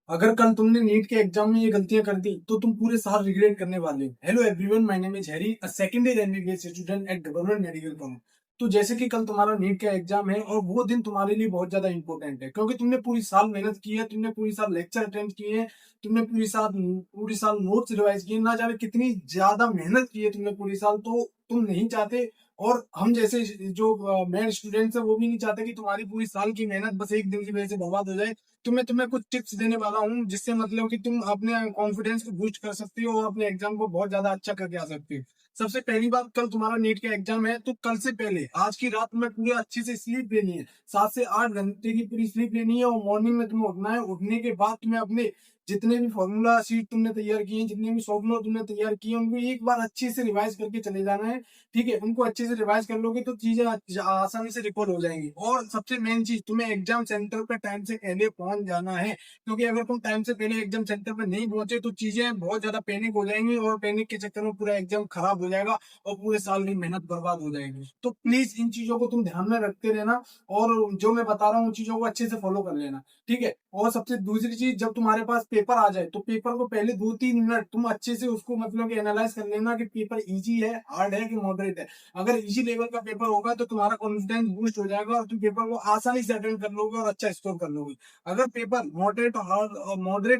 अगर कल तुमने नीट के एग्जाम में ये गलतियां कर दी तो तुम पूरे साल रिग्रेट करने वाले हो। Hello everyone, my name is Harry, a second year MBBS student at government medical college. तो जैसे कि कल तुम्हारा नीट का एग्जाम है और वो दिन तुम्हारे लिए बहुत ज्यादा इंपॉर्टेंट है, क्योंकि तुमने पूरी साल मेहनत की है, तुमने पूरी साल लेक्चर अटेंड किए हैं, तुमने पूरी साल नोट्स रिवाइज किए, ना जाने कितनी ज्यादा मेहनत की है तुमने पूरी साल। तो तुम नहीं चाहते, और हम जैसे जो मेन स्टूडेंट्स है वो भी नहीं चाहते कि तुम्हारी पूरी साल की मेहनत बस एक दिन की वजह से बर्बाद हो जाए। तो मैं तुम्हें कुछ टिप्स देने वाला हूँ जिससे मतलब कि तुम अपने कॉन्फिडेंस को बूस्ट कर सकते हो और अपने एग्जाम को बहुत ज्यादा अच्छा करके आ सकते हो। सबसे पहली बात, कल तुम्हारा नीट का एग्जाम है तो कल से पहले आज की रात में पूरे अच्छे से स्लीप लेनी है। 7 से 8 घंटे की पूरी स्लीप लेनी है और मॉर्निंग में तुम्हें उठना है। उठने के बाद तुम्हें अपने जितने भी फॉर्मूला शीट तुमने तैयार किए हैं, जितने भी सॉफ्टवेयर तुमने तैयार किए हैं, उनको एक बार अच्छे से रिवाइज करके चले जाना है। ठीक है, उनको अच्छे से रिवाइज कर लोगे तो चीजें आसानी से रिकॉल हो जाएंगी। और सबसे मेन चीज, तुम्हें एग्जाम सेंटर पे टाइम से पहले पहुंच जाना है, क्योंकि अगर तुम टाइम से पहले एग्जाम सेंटर पे नहीं पहुंचे तो चीजें बहुत ज्यादा पैनिक हो जाएंगी और पैनिक के चक्कर में पूरा एग्जाम खराब हो जाएगा और पूरे साल की मेहनत बर्बाद हो जाएगी। तो प्लीज इन चीजों को तुम ध्यान में रखते रहना और जो मैं बता रहा हूँ उन चीजों को अच्छे से फॉलो कर लेना। ठीक है, और सबसे दूसरी चीज, जब तुम्हारे पास पेपर आ जाए तो पेपर को पहले 2-3 मिनट तुम अच्छे से उसको मतलब कि एनालाइज कर लेना कि पेपर इजी है, हार्ड है कि मॉडरेट है। अगर इजी लेवल का पेपर होगा तो तुम्हारा कॉन्फिडेंस बूस्ट हो जाएगा और तुम पेपर को आसानी से अटेंड कर लोगे और अच्छा स्कोर कर लोगे। अगर पेपर मॉडरेट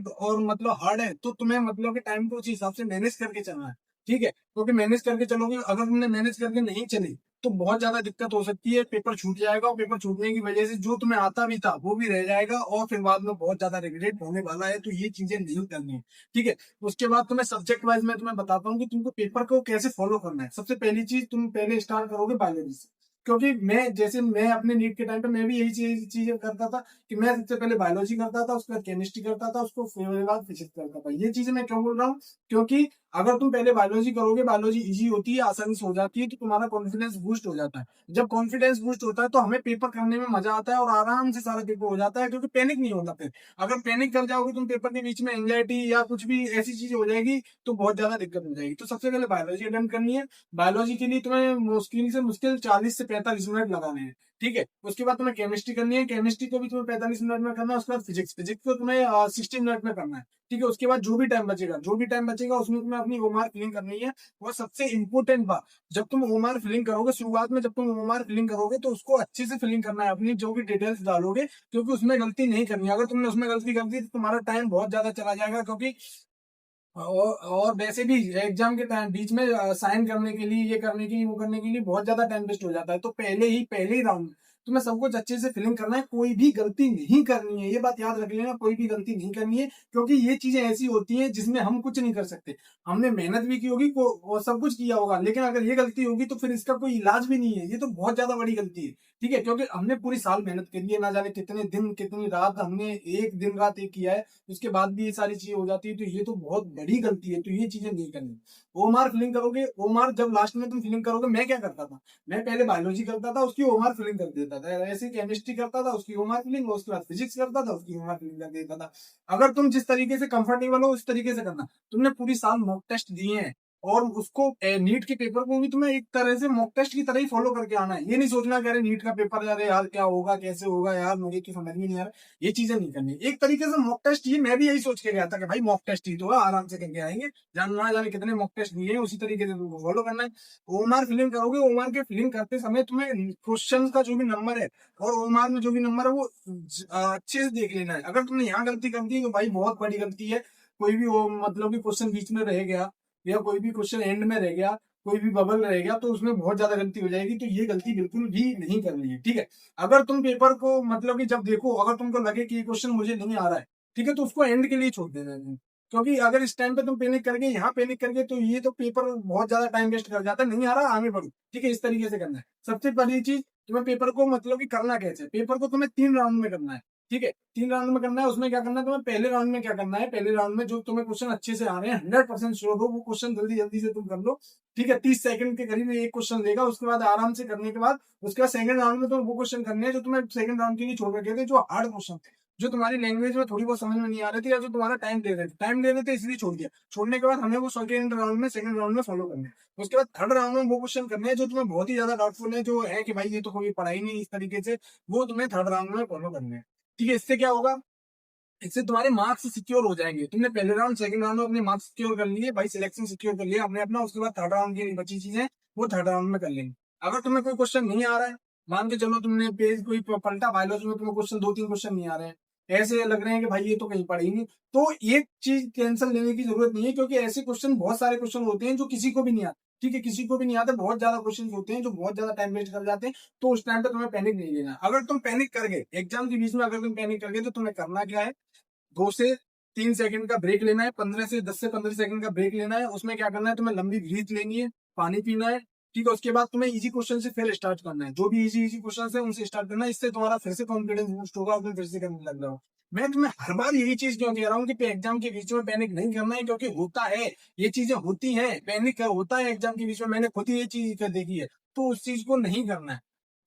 और मतलब हार्ड है तो तुम्हें मतलब कि टाइम को उस हिसाब से मैनेज करके चलना है। ठीक है, क्योंकि मैनेज करके चलोगे, अगर तुमने मैनेज करके नहीं चले तो बहुत ज्यादा दिक्कत हो सकती है, पेपर छूट जाएगा और पेपर छूटने की वजह से जो तुम्हें आता भी था वो भी रह जाएगा और फिर बाद में बहुत ज्यादा रिग्रेट होने वाला है। तो ये चीजें नहीं करनी है। ठीक है, उसके बाद तुम्हें सब्जेक्ट वाइज मैं तुम्हें बताता हूँ कि तुमको पेपर को कैसे फॉलो करना है। सबसे पहली चीज, तुम पहले स्टार्ट करोगे बायोलॉजी से, क्योंकि मैं अपने नीट के टाइम पे मैं भी यही चीजें करता था कि मैं सबसे पहले बायोलॉजी करता था, उसके बाद केमिस्ट्री करता था, उसको फिर बाद फिजिक्स करता था। ये चीजें मैं क्यों बोल रहा हूँ, क्योंकि अगर तुम पहले बायोलॉजी करोगे, बायोलॉजी इजी होती है, आसानी से हो जाती है, तो तुम्हारा कॉन्फिडेंस बूस्ट हो जाता है। जब कॉन्फिडेंस बूस्ट होता है तो हमें पेपर करने में मजा आता है और आराम से सारा पेपर हो जाता है, क्योंकि पैनिक नहीं होता फिर। अगर पैनिक कर जाओगे तुम पेपर के बीच में, एंजाइटी या कुछ भी ऐसी चीज हो जाएगी तो बहुत ज्यादा दिक्कत हो जाएगी। तो सबसे पहले बायोलॉजी अटेंड करनी है। बायोलॉजी के लिए तुम्हें मुश्किल से मुश्किल 40 से 45 मिनट लगाने हैं। ठीक है, उसके बाद तुम्हें केमिस्ट्री करनी है, केमिस्ट्री को भी तुम्हें 45 मिनट में करना है। उसके बाद फिजिक्स फिजिक्स को तुम्हें 60 मिनट में करना है। ठीक है, उसके बाद जो भी टाइम बचेगा उसमें तुम्हें अपनी ओमार फिलिंग करनी है। और सबसे इंपॉर्टेंट बात, जब तुम ओमार फिलिंग करोगे, शुरुआत में जब तुम ओमार फिलिंग करोगे तो उसको अच्छे से फिलिंग करना है, अपनी जो भी डिटेल्स डालोगे, क्योंकि उसमें गलती नहीं करनी है। अगर तुमने उसमें गलती कर दी तो तुम्हारा टाइम बहुत ज्यादा चला जाएगा, क्योंकि और वैसे भी एग्जाम के टाइम बीच में साइन करने के लिए, ये करने के लिए, वो करने के लिए बहुत ज्यादा टाइम वेस्ट हो जाता है। तो पहले ही राउंड में तुम्हें सब कुछ अच्छे से फिलिंग करना है, कोई भी गलती नहीं करनी है। ये बात याद रख लेना, कोई भी गलती नहीं करनी है, क्योंकि ये चीजें ऐसी होती हैं जिसमें हम कुछ नहीं कर सकते। हमने मेहनत भी की होगी और सब कुछ किया होगा, लेकिन अगर ये गलती होगी तो फिर इसका कोई इलाज भी नहीं है। ये तो बहुत ज्यादा बड़ी गलती है। ठीक है, क्योंकि हमने पूरी साल मेहनत करी है, ना जाने कितने दिन कितनी रात हमने एक दिन रात एक किया है, उसके बाद भी ये सारी चीजें हो जाती है, तो ये तो बहुत बड़ी गलती है। तो ये चीजें नहीं करनी। ओमार फिलिंग करोगे, ओमार जब लास्ट में तुम फिलिंग करोगे, मैं क्या करता था, मैं पहले बायोलॉजी करता था, उसकी ओमार फिलिंग कर देता था, ऐसे केमिस्ट्री करता था, उसकी ओमार फिलिंग, उसके बाद फिजिक्स करता था, उसकी ओमार फिलिंग कर देता था। अगर तुम जिस तरीके से कंफर्टेबल हो उस तरीके से करना। तुमने पूरी साल मॉक टेस्ट दिए हैं और उसको नीट के पेपर को भी तुम्हें एक तरह से मॉक टेस्ट की तरह ही फॉलो करके आना है। ये नहीं सोचना कि अरे नीट का पेपर, अरे यार क्या होगा, कैसे होगा यार, मुझे तो समझ में नहीं आ रहा। ये चीजें नहीं करनी। एक तरीके से मॉक टेस्ट, ये मैं भी यही सोच के गया था कि भाई मॉक टेस्ट ही तो है, आराम से करके आएंगे, जानना जाने कितने मॉक टेस्ट दिए हैं, उसी तरीके से तुमको फॉलो करना है। ओमार फिलिंग करोगे, ओमार के फिलिंग करते समय तुम्हें क्वेश्चन का जो भी नंबर है और ओमार में जो भी नंबर है वो अच्छे से देख लेना है। अगर तुमने यहाँ गलती कर दी तो भाई बहुत बड़ी गलती है। कोई भी वो मतलब कि क्वेश्चन बीच में रह गया या कोई भी क्वेश्चन एंड में रह गया, कोई भी बबल रह गया, तो उसमें बहुत ज्यादा गलती हो जाएगी। तो ये गलती बिल्कुल भी नहीं करनी है। ठीक है, अगर तुम पेपर को मतलब कि जब देखो, अगर तुमको लगे कि ये क्वेश्चन मुझे नहीं आ रहा है, ठीक है, तो उसको एंड के लिए छोड़ देना है। क्योंकि अगर इस टाइम पे तुम पैनिक करके यहाँ पैनिक करके तो ये तो पेपर बहुत ज्यादा टाइम वेस्ट कर जाता है। नहीं आ रहा, आगे बढ़ो। ठीक है, इस तरीके से करना है। सबसे पहली चीज, तुम्हें पेपर को मतलब कि करना कैसे है? पेपर को तुम्हें 3 राउंड में करना है। ठीक है, 3 राउंड में करना है। उसमें क्या करना है तुम्हें, पहले राउंड में क्या करना है, पहले राउंड में जो तुम्हें क्वेश्चन अच्छे से आ रहे हैं, 100% श्योर हो, वो क्वेश्चन जल्दी जल्दी से तुम कर लो। ठीक है, 30 सेकंड के करीब एक क्वेश्चन लेगा, उसके बाद आराम से करने के बाद उसके बाद सेकंड राउंड में तुम्हें वो क्वेश्चन करने हैं जो तुम्हें सेकंड राउंड के लिए छोड़ रखे थे, जो हार्ड क्वेश्चन थे, जो तुम्हारी लैंग्वेज में थोड़ी बहुत समझ में नहीं आ रही थी, या जो तुम्हारा टाइम ले रहे थे इसलिए छोड़ दिया। छोड़ने के बाद हमें वो सेकंड राउंड में फॉलो करना है। उसके बाद थर्ड राउंड में वो क्वेश्चन करने हैं जो तुम्हें बहुत ही ज्यादा डाउटफुल है, जो है कि भाई ये तो कोई पढ़ाई नहीं इस तरीके से, वो तुम्हें थर्ड राउंड में फॉलो करने हैं। ठीक है, इससे क्या होगा, इससे तुम्हारे मार्क्स सिक्योर हो जाएंगे। तुमने पहले राउंड सेकंड राउंड में अपने मार्क्स सिक्योर कर लिए भाई, सिलेक्शन सिक्योर कर लिया हमने अपना, उसके बाद थर्ड राउंड की बची चीजें वो थर्ड राउंड में कर लेंगे। अगर तुम्हें कोई क्वेश्चन नहीं आ रहा है, मान के चलो तुमने पेज कोई पलटा बायोलॉजी में, तुम्हें क्वेश्चन 2-3 क्वेश्चन नहीं आ रहे हैं, ऐसे लग रहे हैं कि भाई ये तो कहीं पढ़े ही नहीं, तो एक चीज टेंशन लेने की जरूरत नहीं है, क्योंकि ऐसे क्वेश्चन बहुत सारे क्वेश्चन होते हैं जो किसी को भी नहीं आते। ठीक है, किसी को भी नहीं आते, बहुत ज्यादा क्वेश्चन होते हैं जो बहुत ज्यादा टाइम वेस्ट कर जाते हैं। तो उस टाइम पे तुम्हें पैनिक नहीं लेना। अगर तुम पैनिक कर गए एग्जाम के बीच में, अगर तुम पैनिक कर गए, तो तुम्हें करना क्या है, 2 से 3 सेकंड का ब्रेक लेना है, 10 से 15 सेकंड का ब्रेक लेना है। उसमें क्या करना है, तुम्हें लंबी ब्रीथ लेनी है, पानी पीना है। ठीक है, उसके बाद तुम्हें इजी क्वेश्चन से फिर स्टार्ट करना है, जो भी इजी इजी क्वेश्चन है उनसे स्टार्ट करना है। इससे तुम्हारा फिर से कॉन्फिडेंस बूस्ट होगा और तुम फिर से करने लग जाओ। मैं तुम्हें हर बार यही चीज क्यों कह रहा हूँ कि एग्जाम के बीच में पैनिक नहीं करना है, क्योंकि होता है, ये चीजें होती हैं, पैनिक होता है एग्जाम के बीच में, मैंने खुद ही ये चीज देखी है। तो उस चीज को नहीं करना है।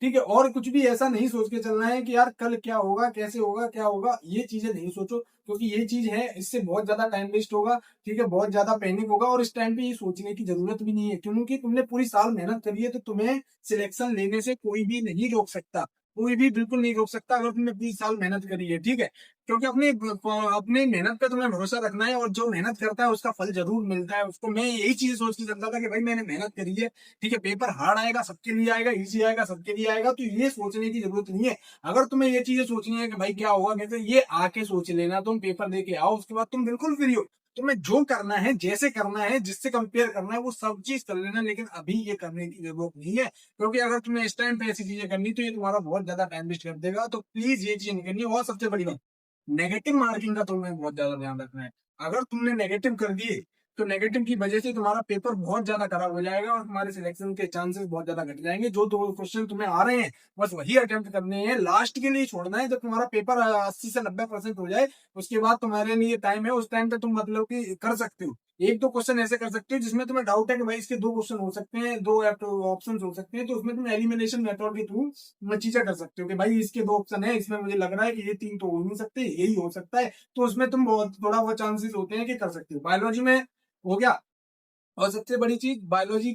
ठीक है, और कुछ भी ऐसा नहीं सोच के चलना है कि यार कल क्या होगा, कैसे होगा, क्या होगा, ये चीजें नहीं सोचो, क्योंकि ये चीज है, इससे बहुत ज्यादा टाइम वेस्ट होगा। ठीक है, बहुत ज्यादा पैनिक होगा, और इस टाइम पे ये सोचने की जरूरत भी नहीं है, क्योंकि तुमने पूरी साल मेहनत करी है, तो तुम्हें सिलेक्शन लेने से कोई भी नहीं रोक सकता। कोई भी बिल्कुल नहीं रोक सकता, अगर तुमने 20 साल मेहनत करी है। ठीक है, क्योंकि अपनी अपनी मेहनत पे तुम्हें भरोसा रखना है, और जो मेहनत करता है उसका फल जरूर मिलता है उसको। मैं यही चीज सोच के चलता था कि भाई मैंने मेहनत करी है। ठीक है, पेपर हार्ड आएगा सबके लिए, आएगा इजी आएगा सबके लिए आएगा, तो ये सोचने की जरूरत नहीं है। अगर तुम्हें ये चीजें सोचनी है कि भाई क्या होगा कैसे, ये आके सोच लेना, तुम पेपर दे के आओ, उसके बाद तुम बिल्कुल फ्री हो। तुम्हें जो करना है, जैसे करना है, जिससे कंपेयर करना है, वो सब चीज कर लेना, लेकिन अभी ये करने की जरूरत नहीं है। क्योंकि अगर तुमने इस टाइम पे ऐसी चीजें करनी, तो ये तुम्हारा बहुत ज्यादा टाइम वेस्ट कर देगा। तो प्लीज ये चीज नहीं करनी है। और सबसे बड़ी बात, नेगेटिव मार्किंग का तुम्हें बहुत ज्यादा ध्यान रखना है। अगर तुमने नेगेटिव कर दिए, तो नेगेटिव की वजह से तुम्हारा पेपर बहुत ज्यादा खराब हो जाएगा, और तुम्हारे सिलेक्शन के चांसेस बहुत ज्यादा घट जाएंगे। जो 2 क्वेश्चन तुम्हें आ रहे हैं, बस वही अटेम्प्ट करने हैं, लास्ट के लिए छोड़ना है। जब तुम्हारा पेपर 80 से 90% हो जाए, उसके बाद तुम्हारे लिए टाइम है, उस टाइम पे तुम मतलब कि कर सकते हो। 1-2 क्वेश्चन ऐसे कर सकते हो जिसमें तुम्हें डाउट है कि भाई इसके 2 क्वेश्चन हो सकते हैं, 2 ऑप्शन हो सकते हैं, तो उसमें तुम एलिमिनेशन मेथड के थ्रू चीजें कर सकते हो कि भाई इसके 2 ऑप्शन है, इसमें मुझे लग रहा है कि ये 3 तो हो नहीं सकते, यही हो सकता है। तो उसमें तुम बहुत थोड़ा बहुत चांसेस होते हैं कि कर सकते हो। बायोलॉजी में हो गया। और सबसे बड़ी चीज, बायोलॉजी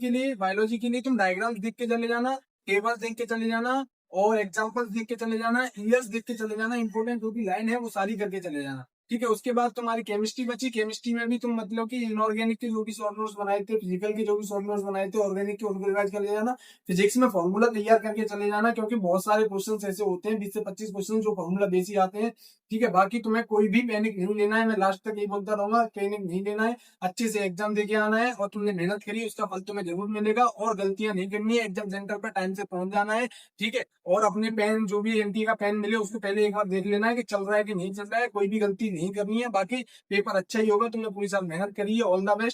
के लिए तुम डायग्राम्स देख के चले जाना, टेबल्स देख के चले जाना, और एग्जांपल्स देख के चले जाना, ईयर्स देख के चले जाना, इंपोर्टेंट जो भी लाइन है वो सारी करके चले जाना। ठीक है, उसके बाद तुम्हारी केमिस्ट्री बची। केमिस्ट्री में भी तुम मतलब कि इनऑर्गेनिक के जो भी शॉर्ट नोट्स बनाए थे, फिजिकल के जो भी शॉर्ट नोट्स बनाए थे, ऑर्गेनिक के उनको रिवाइज कर ले जाना। फिजिक्स में फॉर्मूला तैयार करके चले जाना, क्योंकि बहुत सारे क्वेश्चन ऐसे होते हैं, 20 से 25 क्वेश्चन जो फॉर्मूला बेस ही आते हैं। ठीक है, बाकी तुम्हें कोई भी पैनिक नहीं लेना है, मैं लास्ट तक यही बोलता रहूंगा, पैनिक नहीं लेना है। अच्छे से एग्जाम देके आना है, और तुमने मेहनत करी, उसका फल तुम्हें जरूर मिलेगा। और गलतियां नहीं करनी है, एग्जाम सेंटर पर टाइम से पहुंच जाना है। ठीक है, और अपने पेन, जो भी एनटी का पेन मिले, उसको पहले एक बार देख लेना है कि चल रहा है कि नहीं चल रहा है। कोई भी गलती नहीं करनी है, बाकी पेपर अच्छा ही होगा, तुमने पूरी साल मेहनत करी है। All the best.